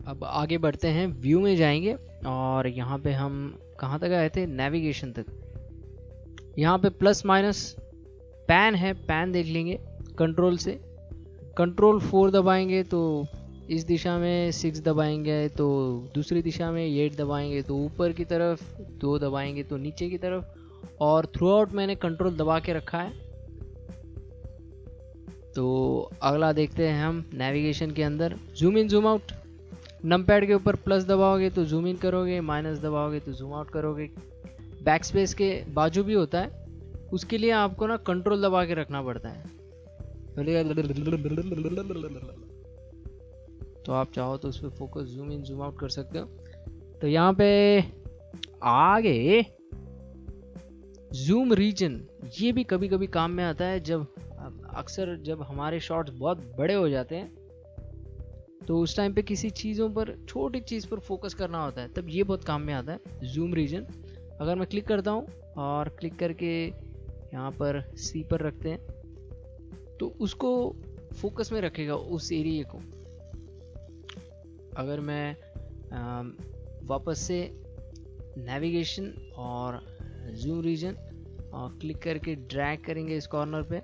अब आगे बढ़ते हैं, व्यू में जाएंगे और यहाँ पे हम कहाँ तक आए थे, नेविगेशन तक। यहाँ पे प्लस माइनस पैन है, पैन देख लेंगे कंट्रोल से। कंट्रोल 4 दबाएंगे तो इस दिशा में, 6 दबाएंगे तो दूसरी दिशा में, 8 दबाएंगे तो ऊपर की तरफ, 2 दबाएंगे तो नीचे की तरफ, और थ्रू आउट मैंने कंट्रोल दबा के रखा है। तो अगला देखते हैं हम नेविगेशन के अंदर, zoom in zoom out. Numpad के ऊपर प्लस दबाओगे तो जूम इन करोगे, माइनस दबाओगे तो जूम आउट करोगे। बैक स्पेस के बाजू भी होता है, उसके लिए आपको ना कंट्रोल दबा के रखना पड़ता है। तो आप चाहो तो उस पर focus zoom in zoom out कर सकते हो। तो यहाँ पे आगे जूम रीजन, ये भी कभी कभी काम में आता है। जब अक्सर जब हमारे शॉट्स बहुत बड़े हो जाते हैं तो उस टाइम पे किसी चीज़ों पर, छोटी चीज़ पर फोकस करना होता है, तब ये बहुत काम में आता है जूम रीजन। अगर मैं क्लिक करता हूँ और क्लिक करके यहाँ पर सी पर रखते हैं तो उसको फोकस में रखेगा उस एरिया को। अगर मैं वापस से नेविगेशन और जूम रीजन और क्लिक करके ड्रैग करेंगे इस कॉर्नर पे,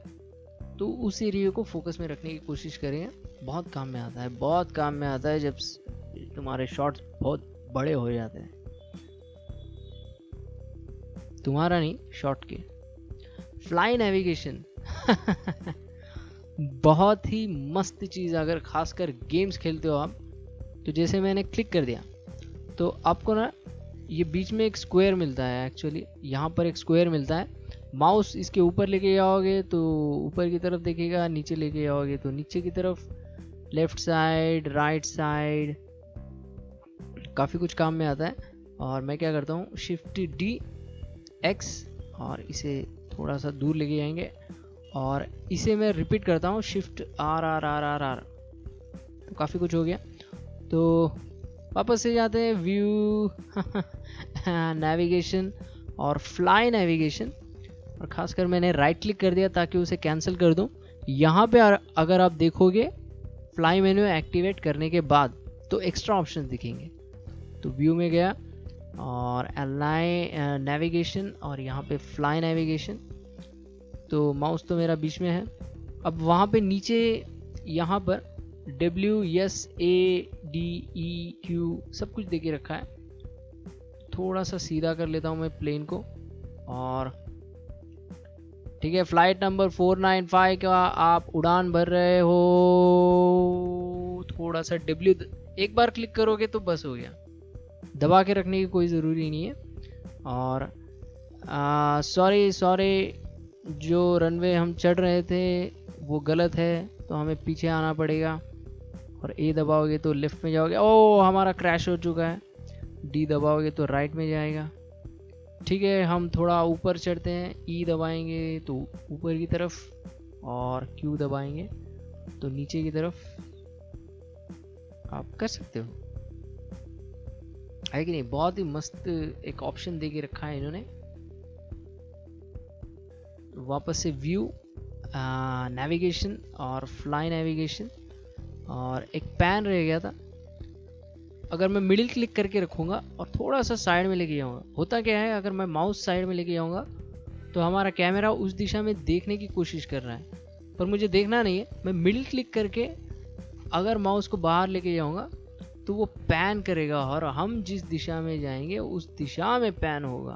तो उस एरिया को फोकस में रखने की कोशिश करेंगे। बहुत काम में आता है, बहुत काम में आता है जब तुम्हारे शॉट्स बहुत बड़े हो जाते हैं। तुम्हारा नहीं, शॉट के। फ्लाई नेविगेशन बहुत ही मस्त चीज़। अगर खासकर गेम्स खेलते हो आप, तो जैसे मैंने क्लिक कर दिया तो आपको ना ये बीच में एक स्क्वायर मिलता है। एक्चुअली यहाँ पर एक स्क्वायर मिलता है। माउस इसके ऊपर लेके जाओगे तो ऊपर की तरफ देखेगा, नीचे लेके जाओगे तो नीचे की तरफ, लेफ्ट साइड, राइट साइड, काफ़ी कुछ काम में आता है। और मैं क्या करता हूँ, शिफ्ट डी एक्स, और इसे थोड़ा सा दूर लेके जाएंगे और इसे मैं रिपीट करता हूँ, shift R R R R R. तो काफ़ी कुछ हो गया। तो वापस से जाते हैं व्यू, नेविगेशन और फ्लाई नेविगेशन। और ख़ासकर मैंने राइट क्लिक कर दिया ताकि उसे कैंसिल कर दूं। यहाँ पे अगर आप देखोगे फ्लाई मेन्यू एक्टिवेट करने के बाद तो एक्स्ट्रा ऑप्शन दिखेंगे। तो व्यू में गया और अलाइन नेविगेशन और यहाँ पे फ्लाई नेविगेशन। तो माउस तो मेरा बीच में है। अब वहाँ पे नीचे यहाँ पर WSADEQ सब कुछ देके रखा है। थोड़ा सा सीधा कर लेता हूँ मैं प्लेन को, और ठीक है, फ्लाइट नंबर 495 का आप उड़ान भर रहे हो। थोड़ा सा W एक बार क्लिक करोगे तो बस हो गया, दबा के रखने की कोई ज़रूरी नहीं है। और सॉरी, जो रनवे हम चढ़ रहे थे वो गलत है, तो हमें पीछे आना पड़ेगा। और ए दबाओगे तो लेफ्ट में जाओगे। ओ, हमारा क्रैश हो चुका है। डी दबाओगे तो राइट में जाएगा। ठीक है, हम थोड़ा ऊपर चढ़ते हैं। ई दबाएंगे तो ऊपर की तरफ, और क्यू दबाएंगे तो नीचे की तरफ। आप कर सकते हो, है कि नहीं? बहुत ही मस्त एक ऑप्शन दे के रखा है इन्होंने। वापस से व्यू, नेविगेशन और फ्लाई नेविगेशन, और एक पैन रह गया था। अगर मैं मिडिल क्लिक करके रखूँगा और थोड़ा सा साइड में लेके जाऊँगा, होता क्या है, अगर मैं माउस साइड में लेके जाऊँगा तो हमारा कैमरा उस दिशा में देखने की कोशिश कर रहा है, पर मुझे देखना नहीं है। मैं मिडिल क्लिक करके अगर माउस को बाहर लेके जाऊँगा तो वो पैन करेगा, और हम जिस दिशा में जाएंगे उस दिशा में पैन होगा।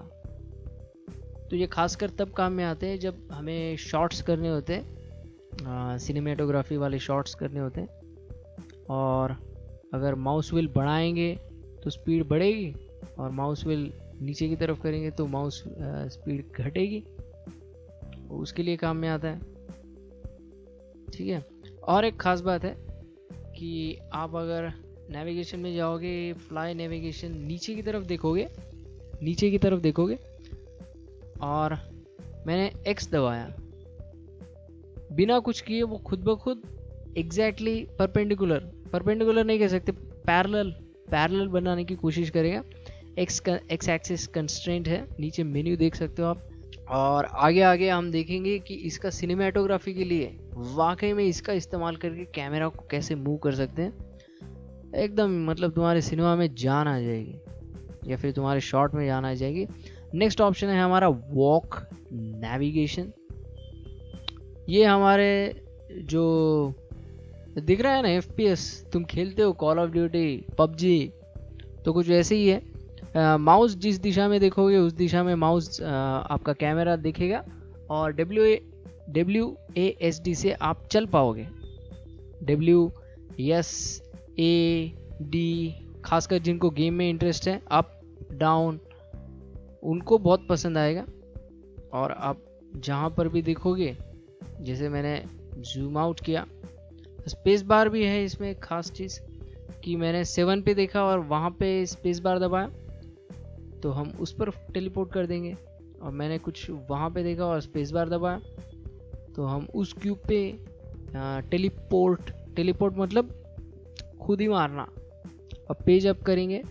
तो ये खासकर तब काम में आते हैं जब हमें शॉट्स करने होते हैं, सिनेमेटोग्राफी वाले शॉट्स करने होते हैं। और अगर माउस व्हील बढ़ाएंगे तो स्पीड बढ़ेगी, और माउस व्हील नीचे की तरफ करेंगे तो माउस स्पीड घटेगी। उसके लिए काम में आता है। ठीक है, और एक ख़ास बात है कि आप अगर नेविगेशन में जाओगे, फ्लाई नेविगेशन, नीचे की तरफ देखोगे और मैंने X दबाया, बिना कुछ किए वो खुद ब खुद एग्जैक्टली परपेंडिकुलर नहीं कह सकते, पैरेलल बनाने की कोशिश करेगा। एक्स एक्सिस कंस्ट्रेंट है। नीचे मेन्यू देख सकते हो आप, और आगे आगे हम देखेंगे कि इसका सिनेमेटोग्राफी के लिए वाकई में इसका इस्तेमाल करके कैमरा को कैसे मूव कर सकते हैं। एकदम मतलब तुम्हारे सिनेमा में जान आ जाएगी या फिर तुम्हारे शॉट में जान आ जाएगी। नेक्स्ट ऑप्शन है हमारा वॉक नेविगेशन। ये हमारे जो दिख रहा है ना FPS, तुम खेलते हो कॉल ऑफ ड्यूटी, पबजी, तो कुछ वैसे ही है। माउस जिस दिशा में देखोगे उस दिशा में माउस आपका कैमरा दिखेगा और WASD से आप चल पाओगे। WSAD खासकर जिनको गेम में इंटरेस्ट है, अप डाउन, उनको बहुत पसंद आएगा। और आप जहाँ पर भी देखोगे, जैसे मैंने जूम आउट किया, स्पेस बार भी है इसमें एक खास चीज़ कि मैंने 7 पे देखा और वहाँ पे स्पेस बार दबाया तो हम उस पर टेलीपोर्ट कर देंगे, और मैंने कुछ वहाँ पे देखा और स्पेस बार दबाया तो हम उस क्यूब पे टेलीपोर्ट मतलब खुद ही मारना। अब पेज अप करेंगे,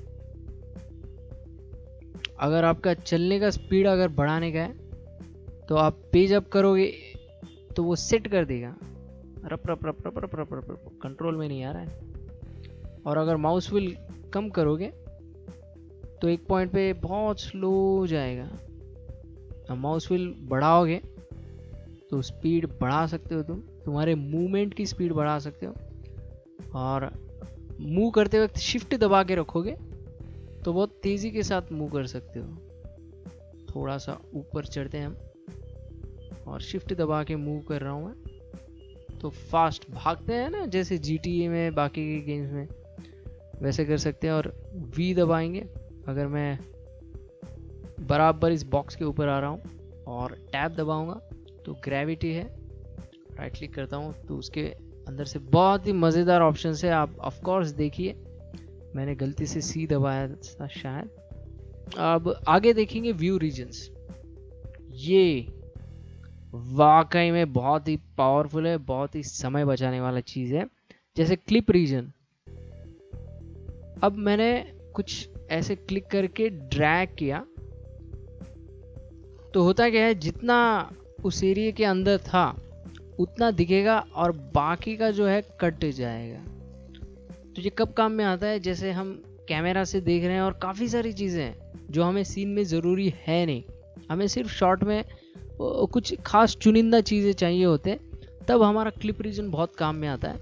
अगर आपका चलने का स्पीड अगर बढ़ाने का है तो आप पेज अप करोगे तो वो सेट कर देगा, रप रप रप रप रप रप रप रप, कंट्रोल में नहीं आ रहा है। और अगर माउस व्हील कम करोगे तो एक पॉइंट पे बहुत स्लो जाएगा। अब माउस व्हील बढ़ाओगे तो स्पीड बढ़ा सकते हो, तुम्हारे मूवमेंट की स्पीड बढ़ा सकते हो। और मूव करते वक्त शिफ्ट दबा के रखोगे तो बहुत तेज़ी के साथ मूव कर सकते हो। थोड़ा सा ऊपर चढ़ते हैं हम, और शिफ्ट दबा के मूव कर रहा हूँ मैं तो फास्ट भागते हैं ना, जैसे GTA में बाकी के गेम्स में, वैसे कर सकते हैं। और V दबाएंगे अगर मैं बराबर इस बॉक्स के ऊपर आ रहा हूँ, और टैब दबाऊंगा तो ग्रेविटी है, राइट क्लिक करता हूँ तो उसके अंदर से बहुत ही मज़ेदार ऑप्शन है। आप ऑफ कोर्स देखिए, मैंने गलती से C दबाया था शायद। अब आगे देखेंगे व्यू रीजन्स। ये वाकई में बहुत ही पावरफुल है, बहुत ही समय बचाने वाला चीज़ है। जैसे क्लिप रीजन, अब मैंने कुछ ऐसे क्लिक करके ड्रैग किया तो होता क्या है, जितना उस एरिया के अंदर था उतना दिखेगा और बाकी का जो है कट जाएगा। तो ये कब काम में आता है, जैसे हम कैमरा से देख रहे हैं और काफ़ी सारी चीज़ें हैं जो हमें सीन में ज़रूरी है नहीं, हमें सिर्फ शॉट में कुछ खास चुनिंदा चीज़ें चाहिए होते, तब हमारा क्लिप रीजन बहुत काम में आता है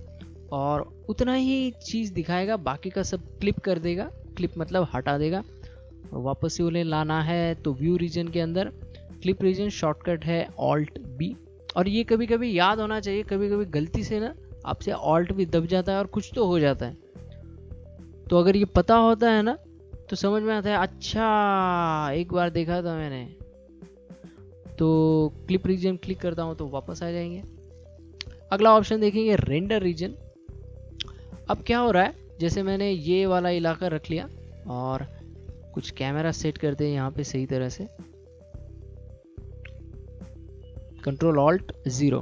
और उतना ही चीज़ दिखाएगा, बाकी का सब क्लिप कर देगा। क्लिप मतलब हटा देगा। वापस से उन्हें लाना है तो व्यू रीजन के अंदर क्लिप रीजन शॉर्टकट है Alt+B। और ये कभी कभी याद होना चाहिए, कभी कभी गलती से ना आपसे Alt भी दब जाता है और कुछ तो हो जाता है। तो अगर ये पता होता है ना तो समझ में आता है, अच्छा एक बार देखा था मैंने। तो क्लिप रीजन क्लिक करता हूँ तो वापस आ जाएंगे। अगला ऑप्शन देखेंगे रेंडर रीजन। अब क्या हो रहा है, जैसे मैंने ये वाला इलाका रख लिया और कुछ कैमरा सेट करते हैं यहाँ पे सही तरह से, Ctrl+Alt+0,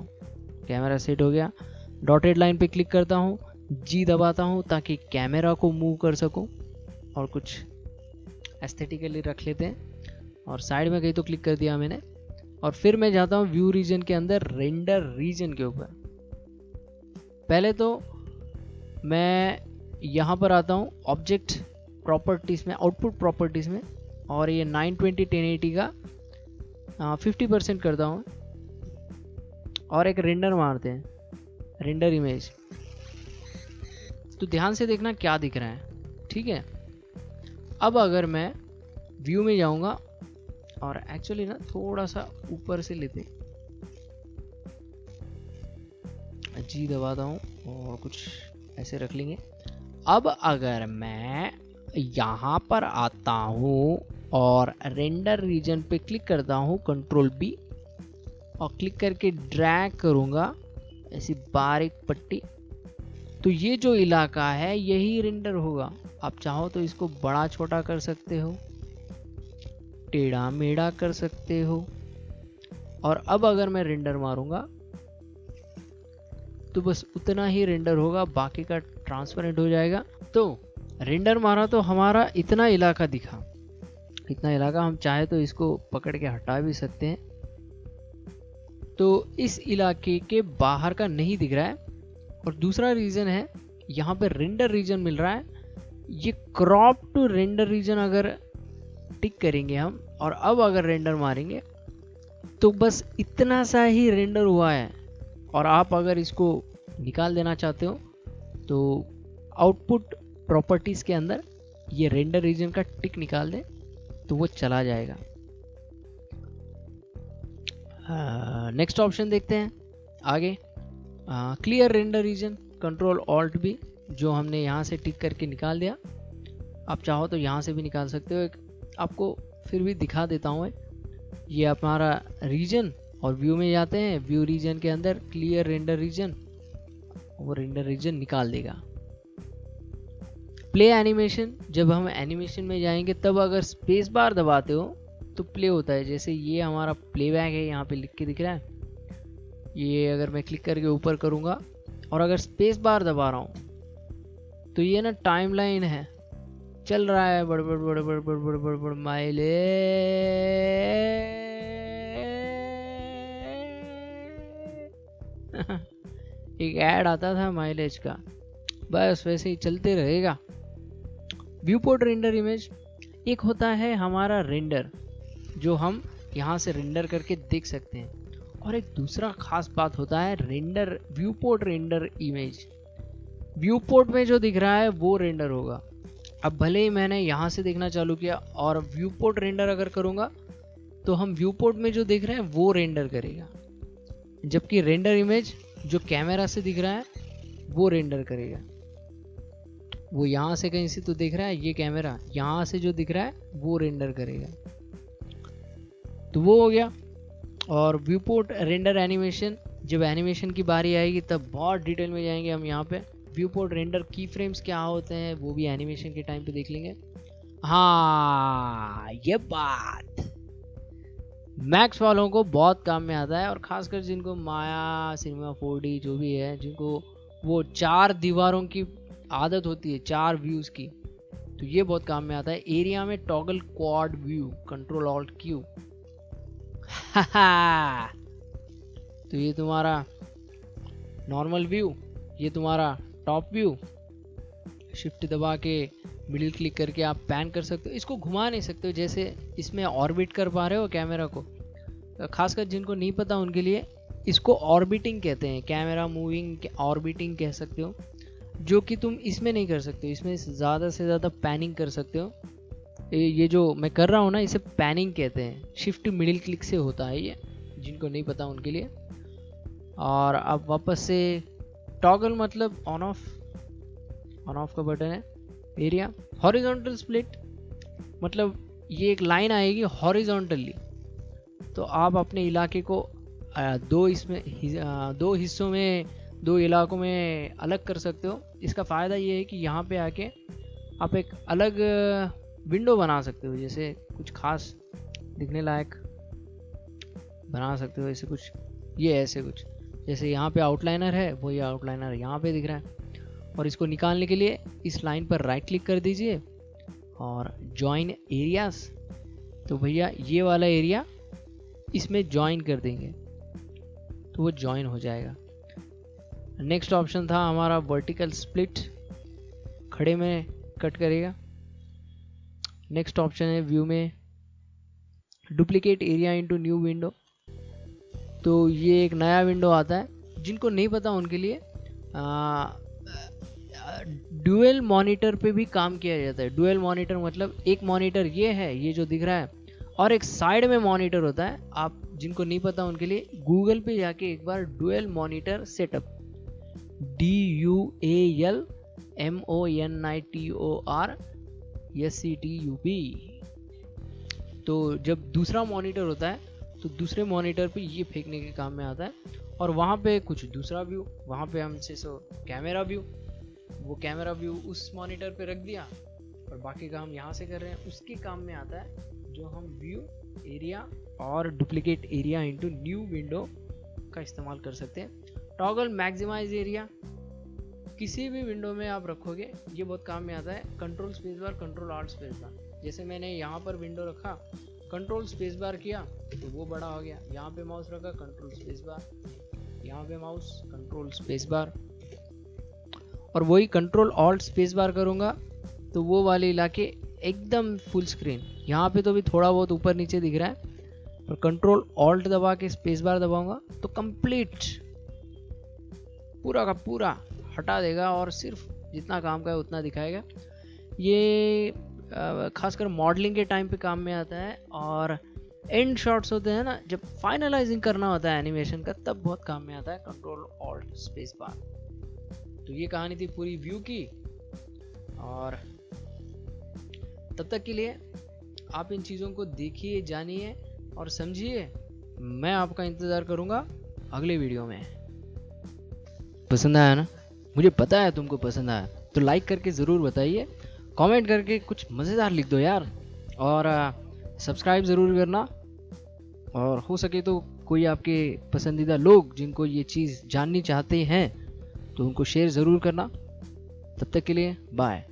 कैमरा सेट हो गया। डॉटेड लाइन पे क्लिक करता हूँ, G दबाता हूँ ताकि कैमरा को मूव कर सकूँ, और कुछ एस्थेटिकली रख लेते हैं। और साइड में कहीं तो क्लिक कर दिया मैंने, और फिर मैं जाता हूँ व्यू रीजन के अंदर रेंडर रीजन के ऊपर। पहले तो मैं यहाँ पर आता हूँ ऑब्जेक्ट प्रॉपर्टीज़ में, आउटपुट प्रॉपर्टीज़ में, और ये 920 1080 का 50% करता हूँ और एक रेंडर मारते हैं, रेंडर इमेज। तो ध्यान से देखना क्या दिख रहा है, ठीक है। अब अगर मैं व्यू में जाऊँगा और एक्चुअली ना थोड़ा सा ऊपर से लेते, G दबाता हूँ और कुछ ऐसे रख लेंगे। अब अगर मैं यहाँ पर आता हूँ और रेंडर रीजन पे क्लिक करता हूँ Ctrl+B, और क्लिक करके ड्रैग करूँगा ऐसी बारीक पट्टी, तो ये जो इलाका है यही रेंडर होगा। आप चाहो तो इसको बड़ा छोटा कर सकते हो, टेढ़ा मेढ़ा कर सकते हो। और अब अगर मैं रेंडर मारूंगा तो बस उतना ही रेंडर होगा, बाकी का ट्रांसपेरेंट हो जाएगा। तो रेंडर मारा तो हमारा इतना इलाका दिखा, इतना इलाका हम चाहे तो इसको पकड़ के हटा भी सकते हैं, तो इस इलाके के बाहर का नहीं दिख रहा है। और दूसरा रीज़न है यहाँ पे रेंडर रीजन मिल रहा है। ये क्रॉप टू रेंडर रीजन अगर टिक करेंगे हम और अब अगर रेंडर मारेंगे तो बस इतना सा ही रेंडर हुआ है। और आप अगर इसको निकाल देना चाहते हो तो आउटपुट प्रॉपर्टीज़ के अंदर ये रेंडर रीजन का टिक निकाल दें तो वो चला जाएगा। नेक्स्ट ऑप्शन देखते हैं आगे। Clear render region, control alt B, जो हमने यहाँ से टिक करके निकाल दिया। आप चाहो तो यहाँ से भी निकाल सकते हो। आपको फिर भी दिखा देता हूँ मैं। ये हमारा रीजन और व्यू में जाते हैं। व्यू रीजन के अंदर क्लियर रेंडर रीजन, वो रेंडर रीजन निकाल देगा। प्ले एनिमेशन, जब हम एनिमेशन में जाएंगे तब अगर स्पेस बार दबाते हो तो प्ले होता है। जैसे ये हमारा प्लेबैक है, यहाँ पे लिख के दिख रहा है। ये अगर मैं क्लिक करके ऊपर करूँगा और अगर स्पेस बार दबा रहा हूँ तो ये ना टाइमलाइन है, चल रहा है बड़बड़ बड़बड़ बड़बड़ बड़बड़ माइले। एक ऐड आता था माइलेज का, बस वैसे ही चलते रहेगा। व्यू पोर्ट रेंडर इमेज, एक होता है हमारा रेंडर जो हम यहाँ से रेंडर करके देख सकते हैं, और एक दूसरा खास बात होता है render view port render image. View port में जो दिख रहा है वो रेंडर होगा। अब भले ही मैंने यहाँ से देखना चालू किया और व्यू पोर्ट रेंडर अगर करूँगा तो हम व्यू पोर्ट में जो देख रहे हैं वो रेंडर करेगा, जबकि रेंडर इमेज जो कैमरा से दिख रहा है वो रेंडर करेगा। वो यहाँ से कहीं से तो दिख रहा है, ये कैमरा यहाँ से जो दिख रहा है वो रेंडर करेगा। तो वो हो गया। और व्यू पोर्ट रेंडर एनिमेशन, जब एनिमेशन की बारी आएगी तब बहुत डिटेल में जाएंगे हम यहाँ पे। व्यू पोर्ट रेंडर की फ्रेम्स क्या होते हैं वो भी एनिमेशन के टाइम पे देख लेंगे। हाँ, ये बात मैक्स वालों को बहुत काम में आता है, और खासकर जिनको माया सिनेमा 4D जो भी है, जिनको वो 4 दीवारों की आदत होती है, 4 व्यूज की, तो ये बहुत काम में आता है। एरिया में toggle quad view, control alt Q. तो ये तुम्हारा नॉर्मल व्यू, ये तुम्हारा टॉप व्यू। शिफ्ट दबा के मिडिल क्लिक करके आप पैन कर सकते हो। इसको घुमा नहीं सकते हो जैसे इसमें ऑर्बिट कर पा रहे हो कैमरा को। खासकर जिनको नहीं पता उनके लिए इसको ऑर्बिटिंग कहते हैं, कैमरा मूविंग ऑर्बिटिंग कह सकते हो, जो कि तुम इसमें नहीं कर सकते हो। इसमें ज़्यादा से ज़्यादा पैनिंग कर सकते हो। ये जो मैं कर रहा हूँ ना, इसे पैनिंग कहते हैं। शिफ्ट मिडिल क्लिक से होता है ये, जिनको नहीं पता उनके लिए। और अब वापस से टॉगल मतलब ऑन ऑफ का बटन है। एरिया हॉरिजॉन्टल स्प्लिट, मतलब ये एक लाइन आएगी हॉरिजॉन्टली, तो आप अपने इलाके को दो हिस्सों में, 2 इलाकों में अलग कर सकते हो। इसका फ़ायदा ये है कि यहाँ पे आके आप एक अलग विंडो बना सकते हो, जैसे कुछ खास दिखने लायक बना सकते हो। ऐसे कुछ, ये ऐसे कुछ, जैसे यहाँ पे आउटलाइनर है, वो ये आउटलाइनर यहाँ पे दिख रहा है। और इसको निकालने के लिए इस लाइन पर राइट क्लिक कर दीजिए और जॉइन एरियाज, तो भैया ये वाला एरिया इसमें जॉइन कर देंगे तो वो जॉइन हो जाएगा। नेक्स्ट ऑप्शन था हमारा वर्टिकल स्प्लिट, खड़े में कट करेगा। नेक्स्ट ऑप्शन है व्यू में duplicate area into new window, तो ये एक नया विंडो आता है। जिनको नहीं पता उनके लिए ड्यूअल मॉनिटर पे भी काम किया जाता है। ड्यूअल मॉनिटर मतलब एक मॉनिटर ये है, ये जो दिख रहा है, और एक साइड में मॉनिटर होता है। आप जिनको नहीं पता उनके लिए गूगल पे जाके एक बार dual monitor setup, DUAL MONITOR SETUP, तो जब दूसरा मॉनिटर होता है तो दूसरे मॉनिटर पे ये फेंकने के काम में आता है। और वहाँ पे कुछ दूसरा व्यू, वहाँ पे हमसे कैमरा व्यू, वो कैमरा व्यू उस मॉनिटर पे रख दिया और बाकी काम यहाँ से कर रहे हैं। उसके काम में आता है जो हम व्यू एरिया और duplicate area into new window का इस्तेमाल कर सकते हैं। टॉगल मैक्सिमाइज एरिया, किसी भी विंडो में आप रखोगे ये बहुत काम में आता है। Control space bar, control alt space bar, जैसे मैंने यहाँ पर विंडो रखा, कंट्रोल स्पेस बार किया तो वो बड़ा हो गया। यहाँ पे माउस रखा, कंट्रोल स्पेस बार, यहाँ पे माउस, कंट्रोल स्पेस बार, और वही कंट्रोल ऑल्ट स्पेस बार करूँगा तो वो वाले इलाके एकदम फुल स्क्रीन। यहाँ पे तो भी थोड़ा बहुत ऊपर नीचे दिख रहा है, पर कंट्रोल ऑल्ट दबा के स्पेस बार दबाऊंगा तो कंप्लीट पूरा का पूरा हटा देगा और सिर्फ जितना काम का है उतना दिखाएगा। ये खासकर मॉडलिंग के टाइम पे काम में आता है, और एंड शॉट्स होते हैं ना, जब फाइनलाइजिंग करना होता है एनिमेशन का, तब बहुत काम में आता है कंट्रोल ऑल्ट स्पेस बार। तो ये कहानी थी पूरी व्यू की, और तब तक के लिए आप इन चीज़ों को देखिए, जानिए और समझिए। मैं आपका इंतज़ार करूँगा अगले वीडियो में। पसंद आया ना? मुझे पता है तुमको पसंद आया, तो लाइक करके ज़रूर बताइए, कमेंट करके कुछ मज़ेदार लिख दो यार, और सब्सक्राइब ज़रूर करना। और हो सके तो कोई आपके पसंदीदा लोग जिनको ये चीज़ जाननी चाहते हैं तो उनको शेयर ज़रूर करना। तब तक के लिए बाय।